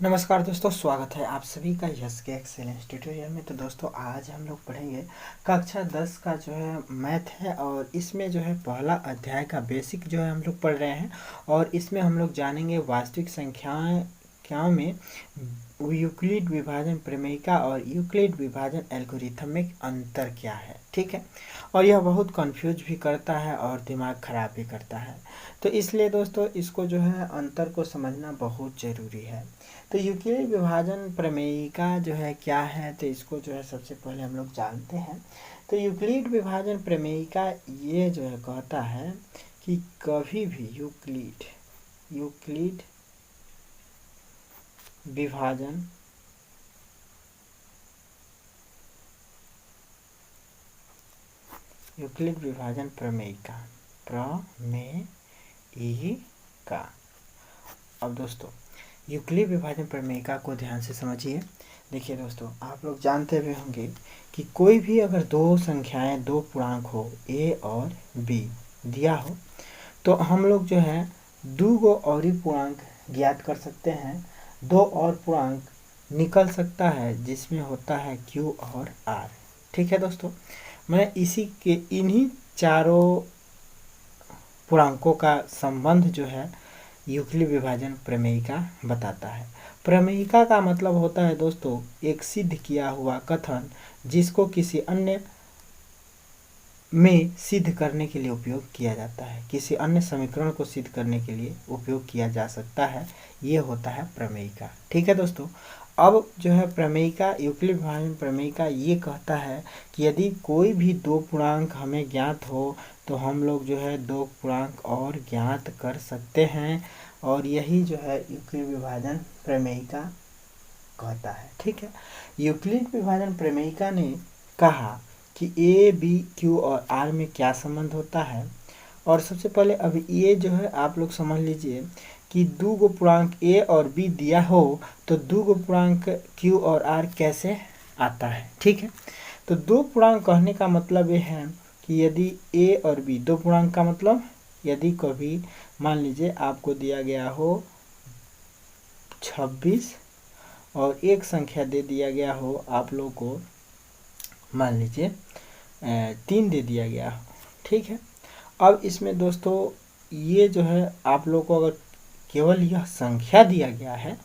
नमस्कार दोस्तों, स्वागत है आप सभी का यस के एक्सेलेंस ट्यूटोरियल में। तो दोस्तों आज हम लोग पढ़ेंगे कक्षा 10 का जो है मैथ है, और इसमें जो है पहला अध्याय का बेसिक जो है हम लोग पढ़ रहे हैं। और इसमें हम लोग जानेंगे वास्तविक संख्याओं में यूक्लिड विभाजन प्रमेयिका और यूक्लिड विभाजन एल्गोरिथम में अंतर क्या है। ठीक है, और यह बहुत कंफ्यूज भी करता है और दिमाग खराब भी करता है। तो इसलिए दोस्तों इसको जो है अंतर को समझना बहुत ज़रूरी है। तो यूक्लिड विभाजन प्रमेयिका जो है क्या है, तो इसको जो है सबसे पहले हम लोग जानते हैं। तो यूक्लिड विभाजन प्रमेयिका ये जो है कहता है कि कभी भी यूक्लिड विभाजन प्रमेयिका अब दोस्तों यूक्लिड विभाजन प्रमेयिका को ध्यान से समझिए। देखिए दोस्तों, आप लोग जानते भी होंगे कि कोई भी अगर दो संख्याएं, दो पूर्णांक हो a और b दिया हो, तो हम लोग जो है दो गो और ही पूर्णांक ज्ञात कर सकते हैं। दो और पूर्णांक निकल सकता है जिसमें होता है q और r। ठीक है दोस्तों, मैं इन्हीं चारों पूर्णांकों का संबंध जो है यूक्लिड विभाजन प्रमेयिका बताता है। प्रमेयिका का मतलब होता है दोस्तों एक सिद्ध किया हुआ कथन जिसको किसी अन्य में सिद्ध करने के लिए उपयोग किया जाता है, किसी अन्य समीकरण को सिद्ध करने के लिए उपयोग किया जा सकता है। ये होता है प्रमेयिका। ठीक है दोस्तों, अब जो है प्रमेयिका, यूक्लिड विभाजन प्रमेयिका ये कहता है कि यदि कोई भी दो पूर्णांक हमें ज्ञात हो तो हम लोग जो है दो पूर्णांक और ज्ञात कर सकते हैं, और यही जो है यूक्लिड विभाजन प्रमेयिका कहता है। ठीक है, यूक्लिड विभाजन प्रमेयिका ने कहा कि ए बी क्यू और आर में क्या संबंध होता है। और सबसे पहले अभी ये जो है आप लोग समझ लीजिए कि दो गो पूर्णांक ए और बी दिया हो तो दो गो पूर्णांक क्यू और आर कैसे आता है। ठीक है, तो दो पूर्णांक कहने का मतलब ये है कि यदि ए और बी दो पूर्णांक का मतलब, यदि कभी मान लीजिए आपको दिया गया हो 26 और एक संख्या दे दिया गया हो आप लोग को, मान लीजिए 3 दे दिया गया हो। ठीक है, अब इसमें दोस्तों ये जो है आप लोग को अगर केवल यह संख्या दिया गया है,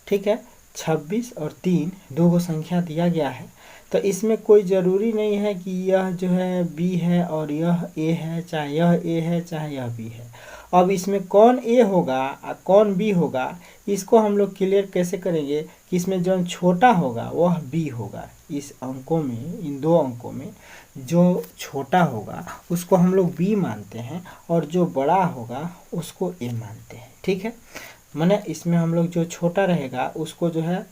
ठीक है, 26 और 3 दो गो संख्या दिया गया है, तो इसमें कोई ज़रूरी नहीं है कि यह जो है बी है और यह ए है, चाहे यह ए है चाहे यह बी है। अब इसमें कौन ए होगा और कौन बी होगा, इसको हम लोग क्लियर कैसे करेंगे कि इसमें जो छोटा होगा वह बी होगा। इस अंकों में, इन दो अंकों में जो छोटा होगा उसको हम लोग बी मानते हैं, और जो बड़ा होगा उसको ए मानते हैं। ठीक है, माने इसमें हम लोग जो छोटा रहेगा उसको जो है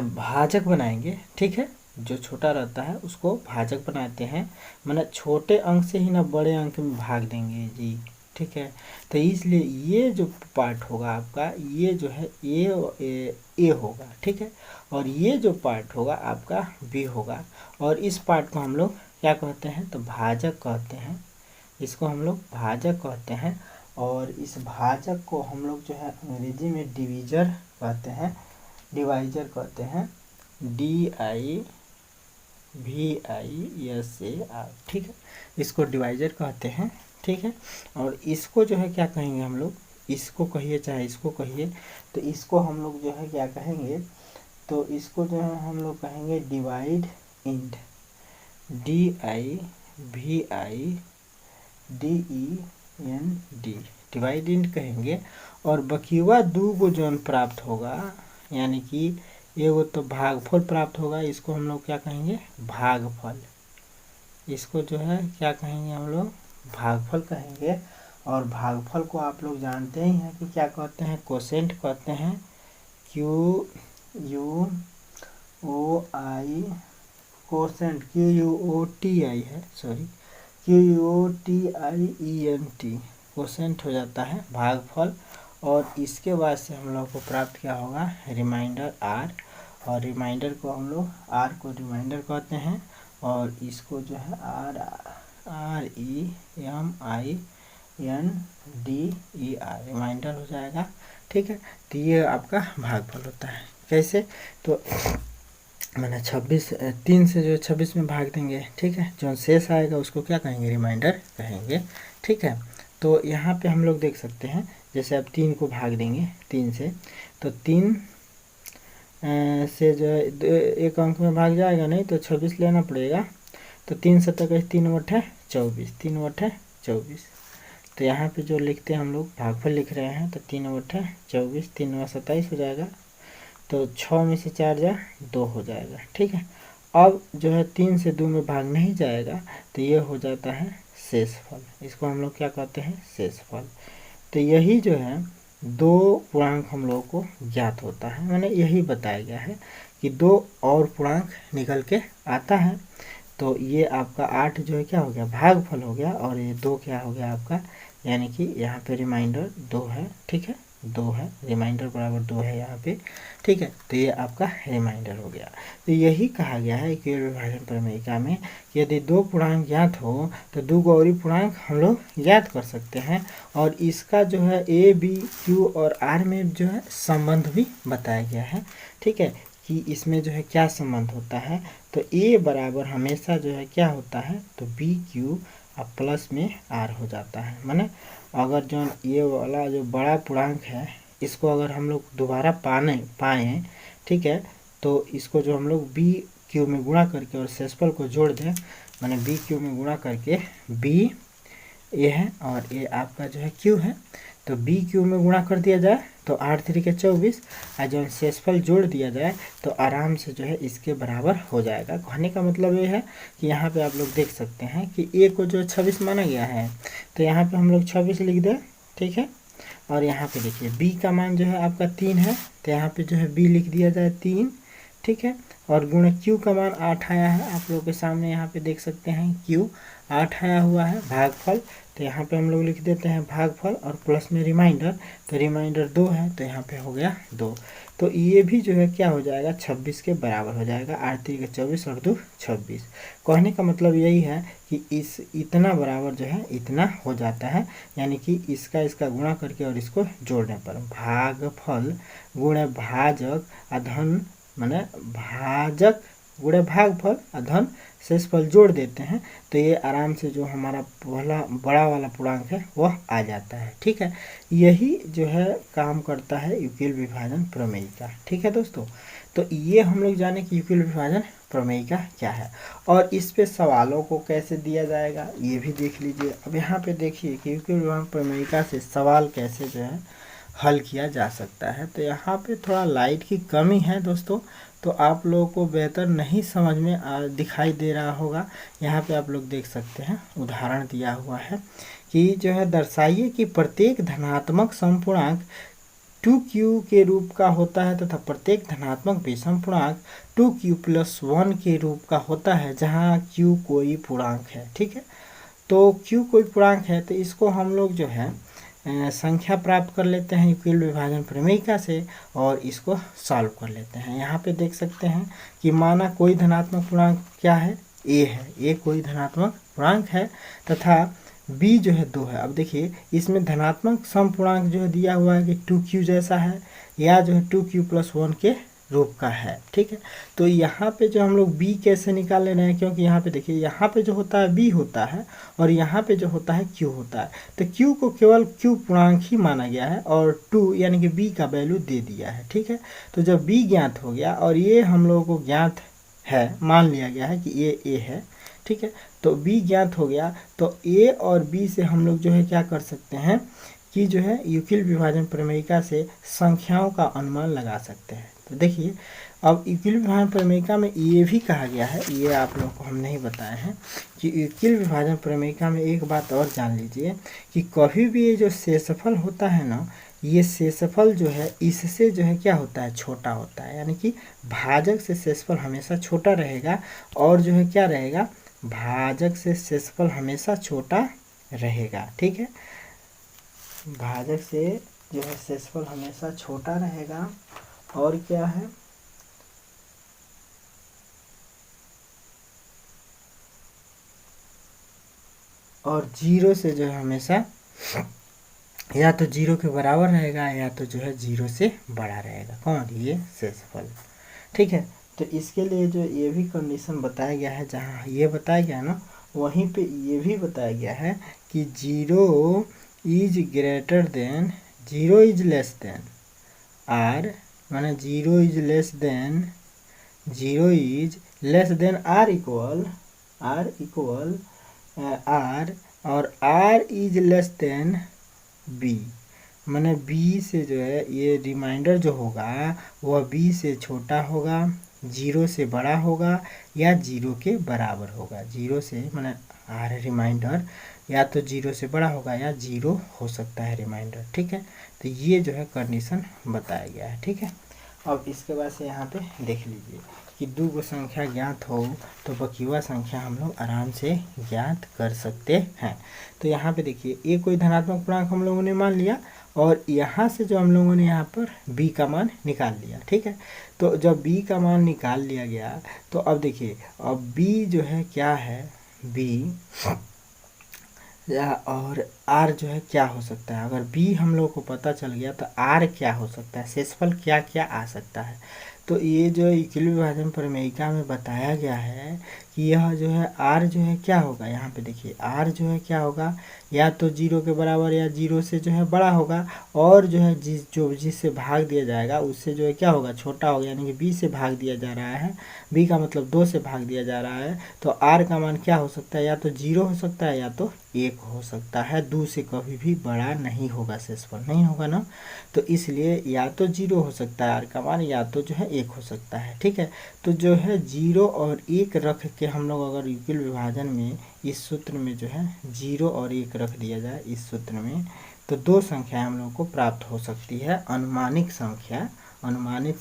भाजक बनाएंगे। ठीक है, जो छोटा रहता है उसको भाजक बनाते हैं, माने छोटे अंक से ही ना बड़े अंक में भाग देंगे जी। ठीक है, तो इसलिए ये जो पार्ट होगा आपका, ये जो है ए होगा। ठीक है, और ये जो पार्ट होगा आपका बी होगा, और इस पार्ट को हम लोग क्या कहते हैं, तो भाजक कहते हैं। इसको हम लोग भाजक कहते हैं, और इस भाजक को हम लोग जो है अंग्रेजी में डिवीजर कहते हैं, डिवाइजर कहते हैं, DIVISAR। ठीक है, इसको डिवाइजर कहते हैं। ठीक है, और इसको जो है क्या कहेंगे हम लोग, इसको कहिए चाहे इसको कहिए, तो इसको हम लोग जो है क्या कहेंगे, तो इसको जो है हम लोग कहेंगे divide int, DIVIDEND, divide int कहेंगे। और बकिवा दो को जो प्राप्त होगा, यानी कि एगो तो भागफल प्राप्त होगा, इसको हम लोग क्या कहेंगे, भागफल। इसको जो है क्या कहेंगे हम लोग, भागफल कहेंगे। और भागफल को आप लोग जानते ही हैं कि क्या कहते हैं, कोसेंट कहते हैं, QUOI कोसेंट, QUOTI है, सॉरी, QUOTIENT कोसेंट हो जाता है भागफल। और इसके बाद से हम लोग को प्राप्त क्या होगा, रिमाइंडर आर, और रिमाइंडर को हम लोग आर को रिमाइंडर कहते हैं, और इसको जो है REMINDER रिमाइंडर हो जाएगा। ठीक है। तो ये आपका भागफल होता है। कैसे? तो मैंने 26 3 से जो 26 में भाग देंगे, ठीक है। जो शेष आएगा उसको क्या कहेंगे? रिमाइंडर कहेंगे, ठीक है। तो यहाँ पे हम लोग देख सकते हैं, जैसे अब 3 को भाग देंगे 3 से, तो 3 से जो है एक अंक में भाग जाएगा नहीं, तो 26 लेना पड़ेगा। तो 3 7 3 बटे 24, 3 बटे 24। तो यहाँ पे जो लिखते हैं हम लोग भागफल लिख रहे हैं, तो 3 बटे 24, 3 में 27 हो जाएगा। तो 6 में से 4 जा 2 हो जाएगा, ठीक है। अब जो है 3 से 2 में भाग नहीं जाएगा, तो ये हो जाता है शेषफल। इसको हम लोग क्या कहते हैं? शेषफल। तो यही जो है दो पूर्णांक हम लोगों को ज्ञात होता है, मैंने यही बताया गया है कि दो और पूर्णांक निकल के आता है। तो ये आपका 8 जो है क्या हो गया? भागफल हो गया, और ये 2 क्या हो गया आपका? यानी कि यहाँ पे रिमाइंडर 2 है, ठीक है, 2 है, रिमाइंडर बराबर 2 है यहाँ पे, ठीक है। तो ये आपका रिमाइंडर हो गया। तो यही कहा गया है कि विभाजन प्रमेयिका में यदि दो पूर्णांक ज्ञात हो तो दो गौरी पूर्णांक हम लोग ज्ञात कर सकते हैं, और इसका जो है ए बी क्यू और आर में जो है संबंध भी बताया गया है, ठीक है, कि इसमें जो है क्या संबंध होता है। तो ए बराबर हमेशा जो है क्या होता है? तो बी क्यू अब प्लस में आर हो जाता है। माने अगर जो ये वाला जो बड़ा पूर्णांक है, इसको अगर हम लोग दोबारा पाएँ, ठीक है, तो इसको जो हम लोग बी क्यू में गुणा करके और शेषफल को जोड़ दें, माने बी क्यू में गुणा करके बी ए है और ए आपका जो है क्यू है, तो बी क्यू में गुणा कर दिया जाए तो 8 3 24, और जो शेषफल जोड़ दिया जाए तो आराम से जो है इसके बराबर हो जाएगा। कहने का मतलब ये है कि यहाँ पे आप लोग देख सकते हैं कि ए को जो 26 माना गया है, तो यहाँ पे हम लोग 26 लिख दें, ठीक है। और यहाँ पे देखिए बी का मान जो है आपका 3 है, तो यहाँ पे जो है बी लिख दिया जाए 3, ठीक है। और गुण क्यू का मान 8 आया है, आप लोगों के सामने यहाँ पे देख सकते हैं क्यू 8 आया हुआ है। भागफल, तो यहाँ पे हम लोग लिख देते हैं भागफल और प्लस में रिमाइंडर, तो रिमाइंडर 2 है, तो यहाँ पे हो गया 2। तो ये भी जो है क्या हो जाएगा? 26 के बराबर हो जाएगा। 8 3 24 और 2 26। कहने का मतलब यही है कि इस इतना बराबर जो है इतना हो जाता है, यानी कि इसका गुणा करके और इसको जोड़ने पर भागफल गुणे भाजक अधन, माने भाजक गुणे भागफल अधन शेषफल जोड़ देते हैं, तो ये आराम से जो हमारा पहला बड़ा वाला पूर्णांक है वह आ जाता है, ठीक है। यही जो है काम करता है यूक्लिड विभाजन प्रमेयिका, ठीक है दोस्तों। तो ये हम लोग जाने कि यूक्लिड विभाजन प्रमेयिका क्या है, और इस पे सवालों को कैसे दिया जाएगा ये भी देख लीजिए। अब यहाँ पे देखिए कि यूक्लिड विभाजन प्रमेयिका से सवाल कैसे जो है हल किया जा सकता है। तो यहाँ पे थोड़ा लाइट की कमी है दोस्तों, तो आप लोगों को बेहतर नहीं समझ में दिखाई दे रहा होगा। यहाँ पे आप लोग देख सकते हैं उदाहरण दिया हुआ है कि जो है दर्शाइए कि प्रत्येक धनात्मक समपूर्णांक 2q के रूप का होता है तथा प्रत्येक धनात्मक विषम पूर्णांक 2q + 1 के रूप का होता है जहाँ q कोई पूर्णांक है, ठीक है। तो q कोई पूर्णांक है, तो इसको हम लोग जो है संख्या प्राप्त कर लेते हैं यूक्लिड विभाजन प्रमेयिका से, और इसको सॉल्व कर लेते हैं। यहाँ पे देख सकते हैं कि माना कोई धनात्मक पूर्णांक क्या है? ए है, ए कोई धनात्मक पूर्णांक है, तथा बी जो है 2 है। अब देखिए इसमें धनात्मक समपूर्णांक जो है दिया हुआ है कि 2q जैसा है, या जो है 2q + 1 के रूप का है, ठीक है। तो यहाँ पे जो हम लोग b कैसे निकाल ले रहे हैं, क्योंकि यहाँ पे देखिए यहाँ पे जो होता है b होता है और यहाँ पे जो होता है q होता है, तो q को केवल q पूर्णांक ही माना गया है और 2 यानी कि b का वैल्यू दे दिया है, ठीक है। तो जब b ज्ञात हो गया और ये हम लोगों को ज्ञात है, मान लिया गया है कि ये a है, ठीक है, तो b ज्ञात हो गया, तो a और b से हम लोग जो है क्या कर सकते हैं कि जो है यूक्लिड विभाजन प्रमेयिका से संख्याओं का अनुमान लगा सकते हैं। तो देखिए अब यूक्लिड विभाजन प्रमेयिका में ये भी कहा गया है, ये आप लोगों को हम नहीं बताए हैं कि यूक्लिड विभाजन प्रमेयिका में एक बात और जान लीजिए कि कभी भी ये जो शेषफल होता है ना, ये शेषफल जो है इससे जो है क्या होता है? छोटा होता है, यानी कि भाजक से शेषफल हमेशा छोटा रहेगा, और जो है क्या रहेगा? भाजक से शेषफल हमेशा छोटा रहेगा, ठीक है। भाजक से जो है शेषफल हमेशा छोटा रहेगा, और क्या है? और 0 से जो है हमेशा या तो जीरो के बराबर रहेगा या तो जो है जीरो से बड़ा रहेगा। कौन? ये शेषफल। ठीक है, तो इसके लिए जो ये भी कंडीशन बताया गया है, जहाँ ये बताया गया ना वहीं पे ये भी बताया गया है कि zero is greater than, zero is less than R, माने zero is less than, zero is less than R equal, R equal R, और R is less than B, माने बी से जो है ये रिमाइंडर जो होगा वह बी से छोटा होगा, जीरो से बड़ा होगा या जीरो के बराबर होगा। जीरो से माने आर रिमाइंडर या तो जीरो से बड़ा होगा या जीरो हो सकता है रिमाइंडर। ठीक है, तो ये जो है कंडीशन बताया गया है। ठीक है, अब इसके बाद से यहाँ पे देख लीजिए कि दो गो संख्या ज्ञात हो तो बकीवा संख्या हम लोग आराम से ज्ञात कर सकते हैं। तो यहाँ पे देखिए ये कोई धनात्मक पूर्णांक हम लोगों ने मान लिया और यहाँ से जो हम लोगों ने यहाँ पर b का मान निकाल लिया। ठीक है, तो जब b का मान निकाल लिया गया तो अब देखिए अब b जो है क्या है, b और r जो है क्या हो सकता है। अगर b हम लोग को पता चल गया तो r क्या हो सकता है, शेषफल क्या क्या आ सकता है। तो ये जो इक्विलिब्रियम विभाजन प्रमेयिका में बताया गया है कि यह जो है r जो है क्या होगा, यहाँ पे देखिए r जो है क्या होगा, या तो जीरो के बराबर या जीरो से जो है बड़ा होगा, और जो है जिससे भाग दिया जाएगा उससे जो है क्या होगा, छोटा होगा। यानी कि b से भाग दिया जा रहा है, b का मतलब 2 से भाग दिया जा रहा है, तो r का मान क्या हो सकता है, या तो जीरो हो सकता है या तो 1 हो सकता है। 2 से कभी भी बड़ा नहीं होगा, शेषफल नहीं होगा ना, तो इसलिए या तो जीरो हो सकता है r का मान, या तो जो है 1 हो सकता है। ठीक है, तो जो है जीरो और 1 रख के हम लोग अगर युगल विभाजन में इस सूत्र में जो है जीरो और 1 रख दिया जाए इस सूत्र में, तो दो संख्याएं हम लोग को प्राप्त हो सकती है, अनुमानिक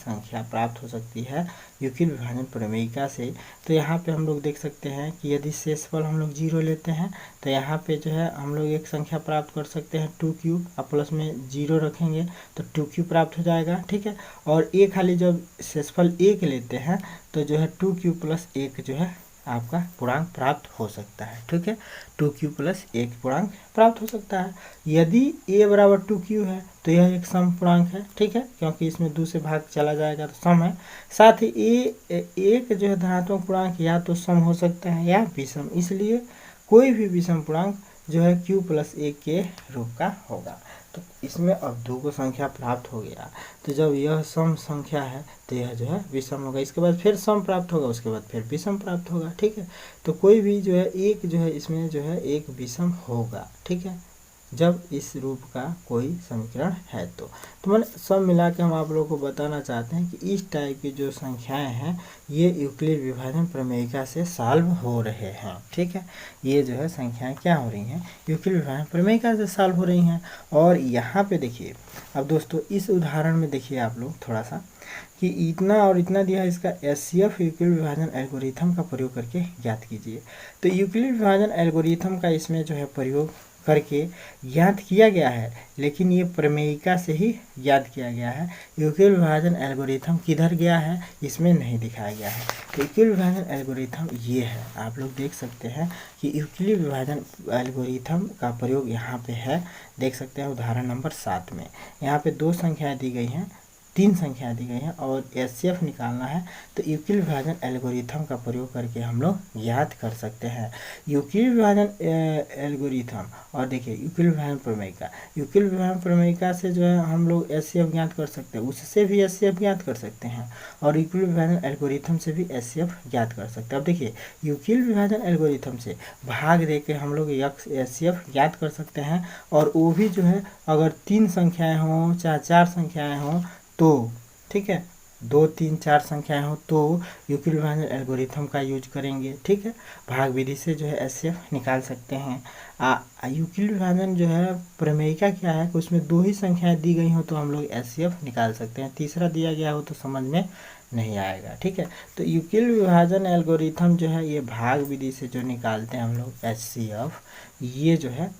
संख्या प्राप्त हो सकती है युगल विभाजन प्रमेयिका से। तो यहाँ पे हम लोग देख सकते हैं कि यदि शेषफल हम लोग जीरो लेते हैं तो यहाँ पे जो है हम लोग एक संख्या प्राप्त कर सकते हैं 2 क्यूब, और प्लस में जीरो रखेंगे तो 2 क्यूब प्राप्त हो जाएगा। ठीक है, और एक खाली जब शेषफल 1 लेते हैं तो जो है 2 क्यूब प्लस 1 जो है आपका पूर्णांक प्राप्त हो सकता है। ठीक है, 2 क्यू प्लस 1 पूर्णांक प्राप्त हो सकता है। यदि a बराबर 2 क्यू है तो यह एक सम पूर्णांक है। ठीक है, क्योंकि इसमें 2 से भाग चला जाएगा तो सम है। साथ ही एक जो है धनात्मक पूर्णांक या तो सम हो सकता है या विषम, इसलिए कोई भी विषम पूर्णांक जो है q प्लस 1 के रूप का होगा। तो इसमें अब दो को संख्या प्राप्त हो गया, तो जब यह सम संख्या है तो यह जो है विषम होगा, इसके बाद फिर सम प्राप्त होगा, उसके बाद फिर विषम प्राप्त होगा। ठीक है, तो कोई भी जो है एक जो है इसमें जो है एक विषम होगा। ठीक है, जब इस रूप का कोई समीकरण है तो मैंने सब मिला के हम आप लोगों को बताना चाहते हैं कि इस टाइप की जो संख्याएं हैं ये यूक्लिड विभाजन प्रमेयिका से सॉल्व हो रहे हैं। ठीक है, ये जो है संख्याएं क्या हो रही हैं, यूक्लिड विभाजन प्रमेयिका से सॉल्व हो रही हैं। और यहाँ पे देखिए अब दोस्तों इस उदाहरण में देखिए आप लोग थोड़ा सा कि इतना और इतना दिया है, इसका एचसीएफ यूक्लिड विभाजन एल्गोरिथम का प्रयोग करके ज्ञात कीजिए। तो यूक्लिड विभाजन एल्गोरिथम का इसमें जो है प्रयोग करके ज्ञात किया गया है, लेकिन ये प्रमेयिका से ही ज्ञात किया गया है। यूक्लिड विभाजन एल्गोरिथम किधर गया है इसमें नहीं दिखाया गया है। तो यूक्लिड विभाजन एल्गोरिथम ये है, आप लोग देख सकते हैं कि यूक्लिड विभाजन एल्गोरिथम का प्रयोग यहाँ पे है, देख सकते हैं उदाहरण नंबर 7 में। यहाँ पे दो संख्याएं दी गई हैं, 3 संख्याएं दी गई हैं और एचसीएफ निकालना है, तो यूक्लिड विभाजन एल्गोरिथम का प्रयोग करके हम लोग ज्ञात कर सकते हैं यूक्लिड विभाजन एल्गोरिथम। और देखिए यूक्लिड विभाजन प्रमेयिका, यूक्लिड विभाजन प्रमेयिका से जो है हम लोग एचसीएफ ज्ञात कर सकते हैं, उससे भी एचसीएफ ज्ञात कर सकते हैं, और यूक्लिड विभाजन एल्गोरिथम से भी एचसीएफ ज्ञात कर सकते हैं। अब देखिए यूक्लिड विभाजन एल्गोरिथम से भाग दे के हम लोग एचसीएफ ज्ञात कर सकते हैं, और वो भी जो है अगर 3 संख्याएँ हों चाहे 4 संख्याएँ हों तो, ठीक है, 2 3 4 संख्याएं हो तो यूक्लिड विभाजन एल्गोरिथम का यूज करेंगे। ठीक है, भाग विधि से जो है एचसीएफ निकाल सकते हैं। यूक्लिड विभाजन जो है प्रमेयिका क्या है कि उसमें 2 ही संख्याएं दी गई हो तो हम लोग एचसीएफ निकाल सकते हैं, तीसरा दिया गया हो तो समझ में नहीं आएगा। ठीक है, तो यूक्लिड विभाजन एल्गोरिथम जो है ये भाग विधि से जो निकालते हैं हम लोग एचसीएफ, ये जो है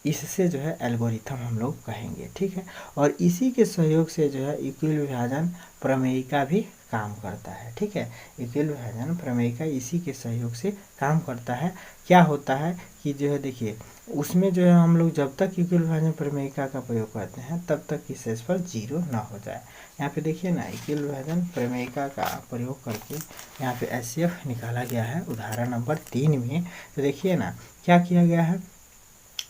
इससे जो है एल्गोरिथम हम लोग कहेंगे, ठीक है। और इसी के सहयोग से जो है युक्ल विभाजन प्रमेय का भी काम करता है, ठीक है। युक्ल विभाजन प्रमेय का इसी के सहयोग से काम करता है। क्या होता है कि जो है देखिए उसमें जो है हम लोग जब तक युक्ल विभाजन प्रमेय का प्रयोग करते हैं तब तक कि शेषफल 0 ना हो जाए। यहाँ पे देखिए ना, युक्ल विभाजन प्रमेय का प्रयोग करके यहाँ पे HCF निकाला गया है उदाहरण नंबर 3 में। तो देखिए ना क्या किया गया है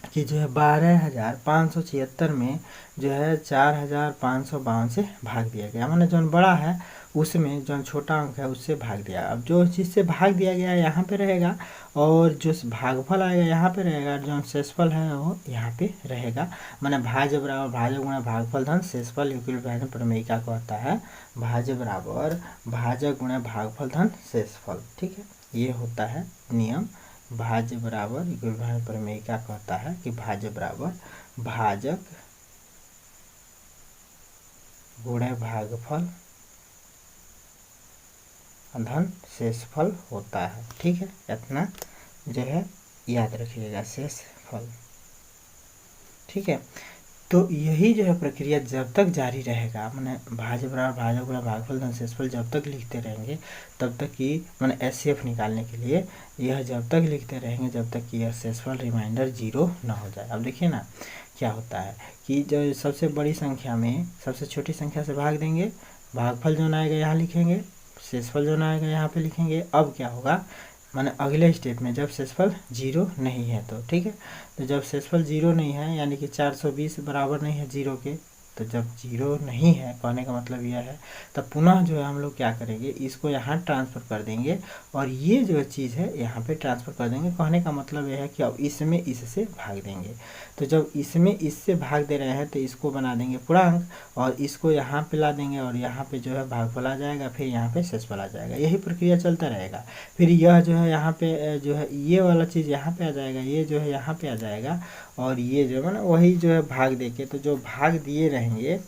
कि जो है 12,576 में जो है 4,552 से भाग दिया गया, माने जो बड़ा है उसमें जो छोटा अंक है उससे भाग दिया। अब जो चीज़ से भाग दिया गया यहाँ पे रहेगा और जो भागफल आएगा यहाँ पे रहेगा, जो शेषफल है वो यहाँ पे रहेगा। माने भाज्य बराबर भाजक गुणा भागफल धन शेषफल युक्ल विभाजन प्रमेय का कहता है भाज्य बराबर भाजक गुणा भागफल धन शेषफल, ठीक है। ये होता है नियम। भाज्य बराबर युक्ल विभाजन प्रमेय क्या कहता है कि भाज्य बराबर भाजक गुणे भागफल धन शेषफल होता है, ठीक है। इतना जो है याद रखिएगा, शेषफल, ठीक है। तो यही जो है प्रक्रिया जब तक जारी रहेगा, माने भाज्य बराबर भाजक गुणा भागफल धन शेषफल जब तक लिखते रहेंगे तब तक कि माने HCF निकालने के लिए यह जब तक लिखते रहेंगे जब तक कि यह शेषफल रिमाइंडर 0 ना हो जाए। अब देखिए ना क्या होता है कि जो सबसे बड़ी संख्या में सबसे छोटी संख्या से भाग देंगे, भागफल जो आएगा यहाँ लिखेंगे, शेषफल जो आएगा यहाँ पे लिखेंगे। अब क्या होगा माने अगले स्टेप में जब शेषफल 0 नहीं है तो, ठीक है। तो जब शेषफल 0 नहीं है यानी कि 420 बराबर नहीं है 0 के, तो जब 0 नहीं है कहने का मतलब यह है तब पुनः जो है हम लोग क्या करेंगे, इसको यहाँ ट्रांसफ़र कर देंगे और ये जो चीज़ है यहाँ पे ट्रांसफ़र कर देंगे। कहने का मतलब यह है कि अब इसमें इससे भाग देंगे। तो जब इसमें इससे भाग दे रहे हैं तो इसको बना देंगे पूर्णांक और इसको यहाँ पे ला देंगे और यहाँ पे जो है भागफल आ जाएगा, फिर यहाँ पे शेषफल आ जाएगा। यही प्रक्रिया चलता रहेगा। फिर यह जो है यहाँ पे जो है ये वाला चीज़ यहाँ पे आ जाएगा, ये जो है यहाँ पे आ जाएगा और ये जो है ना वही जो है भाग दे के, तो जो भाग दिए रहेंगे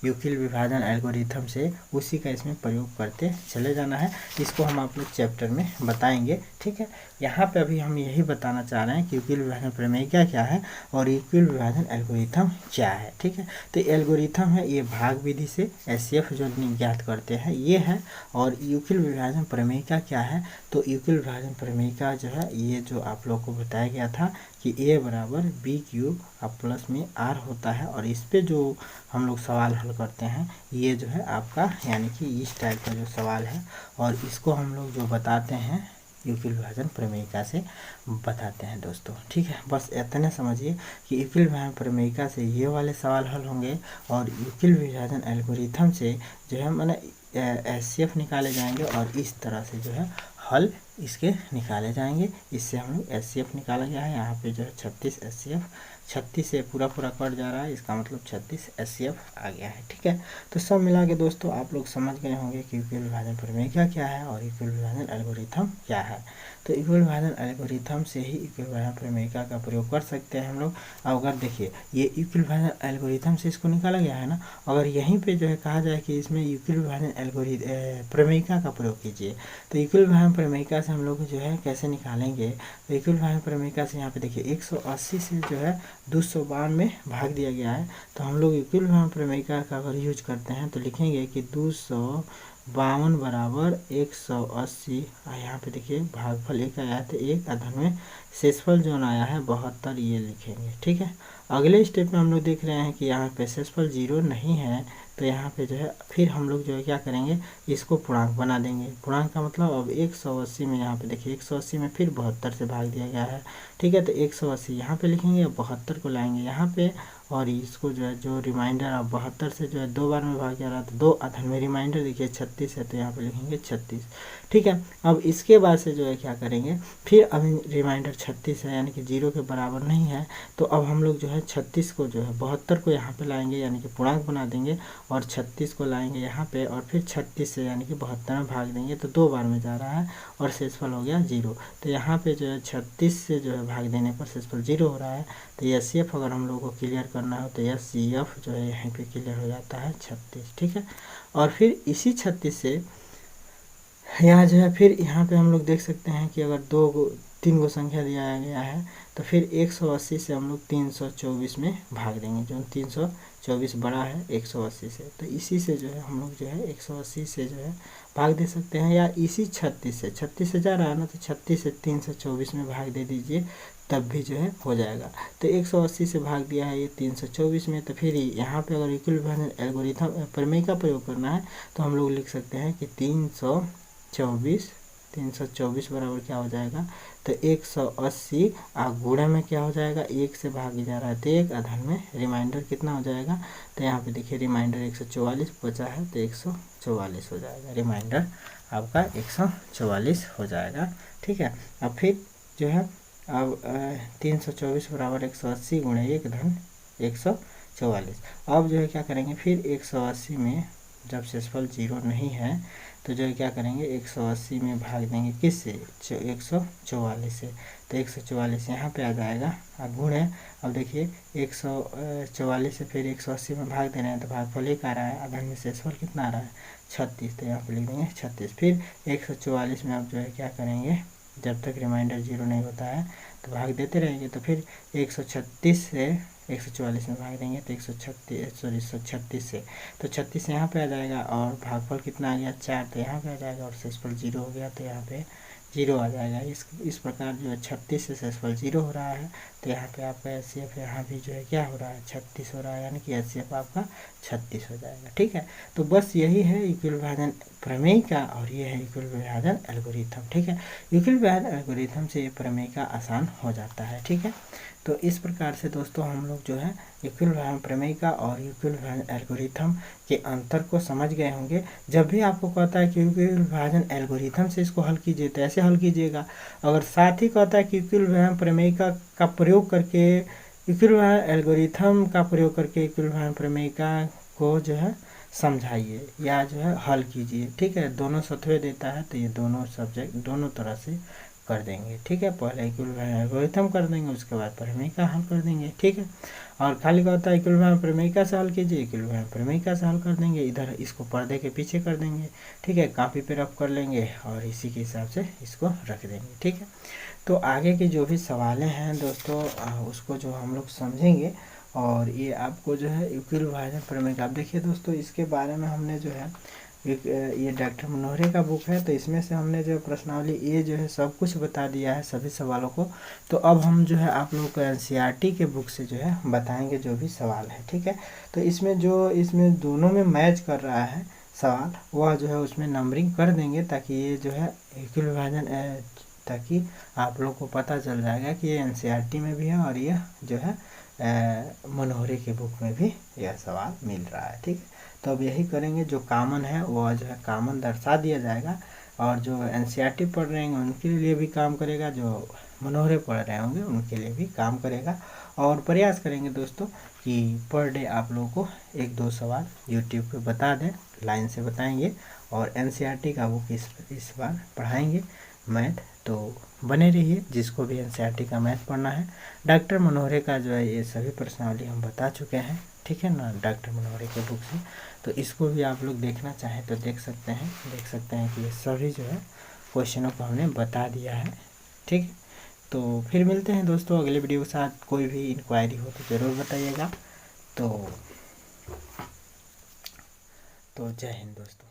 युक्ल विभाजन एल्गोरिथम से उसी का इसमें प्रयोग करते चले जाना है। इसको हम आप लोग चैप्टर में बताएंगे, ठीक है। यहाँ पे अभी हम यही बताना चाह रहे हैं कि युक्ल विभाजन प्रमेय क्या है और युक्ल विभाजन एल्गोरिथम क्या है, ठीक है। तो एल्गोरिथम है ये भाग विधि से HCF जो ज्ञात करते हैं ये है। और युक्ल विभाजन प्रमेय क्या है, तो युक्ल विभाजन प्रमेय का जो है ये जो आप लोग को बताया गया था कि A बराबर B³ अब प्लस में R होता है। और इस पे जो हम लोग सवाल हल करते हैं ये जो है आपका यानी कि इस टाइप का जो सवाल है और इसको हम लोग जो बताते हैं युक्ल विभाजन प्रमेयिका से बताते हैं दोस्तों, ठीक है। बस इतने समझिए कि युक्ल विभाजन प्रमेयिका से ये वाले सवाल हल होंगे और युक्ल विभाजन एल्गोरिथम से जो है माने HCF निकाले जाएंगे और इस तरह से जो है हल इसके निकाले जाएंगे। इससे हम लोग HCF निकाला गया है। यहाँ पे जो है 36 HCF, 36 से पूरा कट जा रहा है, इसका मतलब 36 HCF आ गया है, ठीक है। तो सब मिला के दोस्तों आप लोग समझ गए होंगे कि युक्ल विभाजन प्रमेय क्या है और युक्ल विभाजन एल्गोरिथम क्या है। तो युक्ल विभाजन एल्गोरिथम से ही युक्ल विभाजन प्रमेय का प्रयोग कर सकते हैं हम लोग। अगर देखिए ये युक्ल विभाजन एल्गोरिथम से इसको निकाला गया है ना, अगर यहीं पे जो है कहा जाए कि इसमें युक्ल विभाजन प्रमेयिका का प्रयोग कीजिए तो युक्ल विभाजन प्रमेयिका से हम लोग जो है कैसे निकालेंगे। तो युक्ल विभाजन प्रमेयिका से यहाँ पे देखिए 180 से जो है 252 में भाग दिया गया है। तो हम लोग युक्ल विभाजन प्रमेयिका का अगर यूज करते हैं तो लिखेंगे कि 252 बराबर 180। यहाँ पे देखिए भागफल 1 आया तो 1 अधन में शेषफल जो आया है 72 ये लिखेंगे, ठीक है। अगले स्टेप में हम लोग देख रहे हैं कि यहाँ पे शेषफल 0 नहीं है तो यहाँ पे जो है फिर हम लोग जो है क्या करेंगे, इसको पूर्णांक बना देंगे। पूर्णांक का मतलब अब 180 में यहाँ पे देखिए 180 में फिर 72 से भाग दिया गया है, ठीक है। तो 180 यहाँ पे लिखेंगे, 72 को लाएंगे यहाँ पे और इसको जो है जो रिमाइंडर अब 72 से जो है 2 बार में भाग जा रहा था, 2 अधन में रिमाइंडर देखिए 36 है तो यहाँ पे लिखेंगे 36, ठीक है। अब इसके बाद से जो है क्या करेंगे, फिर अभी रिमाइंडर 36 है यानी कि 0 के बराबर नहीं है तो अब हम लोग जो है 36 को जो है 72 को यहाँ पे लाएंगे यानी कि पूर्णांक बना देंगे और 36 को लाएंगे यहाँ पे और फिर 36 से यानी कि 72 में भाग देंगे तो 2 बार में जा रहा है और शेषफल हो गया 0। तो यहाँ पे जो है 36 से जो है भाग देने पर शेषफल 0 हो रहा है। तो HCF अगर हम लोग को क्लियर करना हो तो HCF जो है यहाँ पे क्लियर हो जाता है 36, ठीक है। और फिर इसी 36 से यहाँ जो है फिर यहाँ पे हम लोग देख सकते हैं कि अगर 3 को संख्या दिया गया है, तो फिर 180 से हम लोग 324 में भाग देंगे, जो 324 बड़ा है 180 से, तो इसी से जो है हम लोग जो है 180 से जो है भाग दे सकते हैं, या इसी 36 से जा रहा है ना, तो 36 से 324 में भाग दे दीजिए, तब भी जो है हो जाएगा। तो 180 से भाग दिया है ये 324 में, तो फिर यहाँ पे अगर इक्विवेलेंट विभाजन एल्गोरिथम प्रमेय का प्रयोग करना है तो हम लोग लिख सकते हैं कि 324 बराबर क्या हो जाएगा, तो 180 गुणा में क्या हो जाएगा, 1 से भागी जा रहा है तो 1, अधन में रिमाइंडर कितना हो जाएगा, तो यहाँ पे देखिए रिमाइंडर 144 बचा है, तो 144 हो जाएगा, रिमाइंडर आपका 144 हो जाएगा। ठीक है, अब फिर जो है अब 324 बराबर 180 गुणे 1 धन 144। अब जो है क्या करेंगे, फिर 180 में जब शेषफल 0 नहीं है तो जो है क्या करेंगे, 180 में भाग देंगे किससे, 144 से, तो 144 यहाँ पे आ जाएगा, गुण है। अब देखिए 144 से फिर 180 में भाग दे रहे हैं तो भागफल 1 आ रहा है, अधन में शेषफल कितना आ रहा है 36, तो यहाँ पे लिख देंगे 36। फिर 144 में अब जो है क्या करेंगे, जब तक रिमाइंडर 0 नहीं होता है तो भाग देते रहेंगे, तो फिर 136 से 144 में भाग देंगे तो 136 से, तो 36 यहाँ पे आ जाएगा, और भागफल कितना आ गया 4, तो यहाँ पे आ जाएगा, और शेषफल 0 हो गया तो यहाँ पे 0 आ जाएगा। इस प्रकार जो है 36 से शेषफल 0 हो रहा है, तो यहाँ पे आपका HCF यहाँ भी जो है क्या हो रहा है 36 हो रहा है, यानी कि HCF आपका 36 हो जाएगा। ठीक है, तो बस यही है इक्विवेलेंट विभाजन प्रमेय का, और ये है इक्विवेलेंट विभाजन एल्गोरिथम। ठीक है, इक्विवेलेंट विभाजन एल्गोरिथम से ये प्रमेय का आसान हो जाता है। ठीक है, तो इस प्रकार से दोस्तों हम लोग जो है इक्विवेलेंट विभाजन प्रमेय का और इक्विवेलेंट विभाजन एल्गोरिथम के अंतर को समझ गए होंगे। जब भी आपको कहता है कि इक्विवेलेंट विभाजन एल्गोरिथम से इसको हल कीजिए तो ऐसे हल कीजिएगा, अगर साथ ही कहता है कि इक्विवेलेंट विभाजन प्रमेय का प्रयोग करके इक्विवेलेंट विभाजन एल्गोरिथम का प्रयोग करके इक्विवेलेंट विभाजन प्रमेय को जो है समझाइए या जो है हल कीजिए। ठीक है, दोनों सत्वे देता है तो ये दोनों सब्जेक्ट दोनों तरह से कर देंगे। ठीक है, पहले इक्विवेलेंट विभाजन एल्गोरिथम कर देंगे, उसके बाद प्रमेय का हल कर देंगे। ठीक है, और खाली का होता है इक्विवेलेंट विभाजन प्रमेय का से हल कीजिए, इक्विवेलेंट विभाजन प्रमेय का से हल कर देंगे, इधर इसको पर्दे के पीछे कर देंगे। ठीक है, कॉपी पे रफ कर लेंगे और इसी के हिसाब से इसको रख देंगे। ठीक है, तो आगे के जो भी सवालें हैं दोस्तों उसको जो हम लोग समझेंगे, और ये आपको जो है इक्विवेलेंट विभाजन प्रमेय का, आप देखिए दोस्तों इसके बारे में हमने जो है ये डॉक्टर मनोहरे का बुक है, तो इसमें से हमने जो प्रश्नावली ये जो है सब कुछ बता दिया है सभी सवालों को। तो अब हम जो है आप लोगों को NCERT के बुक से जो है बताएंगे जो भी सवाल है। ठीक है, तो इसमें दोनों में मैच कर रहा है सवाल, वह जो है उसमें नंबरिंग कर देंगे, ताकि ये जो है इक्विवेलेंट विभाजन ताकि आप लोग को पता चल जाएगा कि ये NCERT में भी है और यह जो है मनोहरे के बुक में भी यह सवाल मिल रहा है। ठीक है, तो अब यही करेंगे, जो कॉमन है वो जो है कॉमन दर्शा दिया जाएगा, और जो NCERT पढ़ रहे हैं उनके लिए भी काम करेगा, जो मनोहरे पढ़ रहे होंगे उनके लिए भी काम करेगा। और प्रयास करेंगे दोस्तों कि पर डे आप लोगों को 1-2 सवाल यूट्यूब पे बता दें, लाइन से बताएंगे, और NCERT का बुक इस बार पढ़ाएंगे मैथ। तो बने रहिए, जिसको भी NCERT का मैथ पढ़ना है। डॉक्टर मनोहरे का जो है ये सभी प्रश्नावली हम बता चुके हैं। ठीक है ना, डॉक्टर मनोहरे के बुक से, तो इसको भी आप लोग देखना चाहें तो देख सकते हैं कि ये सभी जो है क्वेश्चनों को हमने बता दिया है। ठीक है, तो फिर मिलते हैं दोस्तों अगले वीडियो के साथ। कोई भी इंक्वायरी हो तो ज़रूर बताइएगा। तो जय हिंद दोस्तों।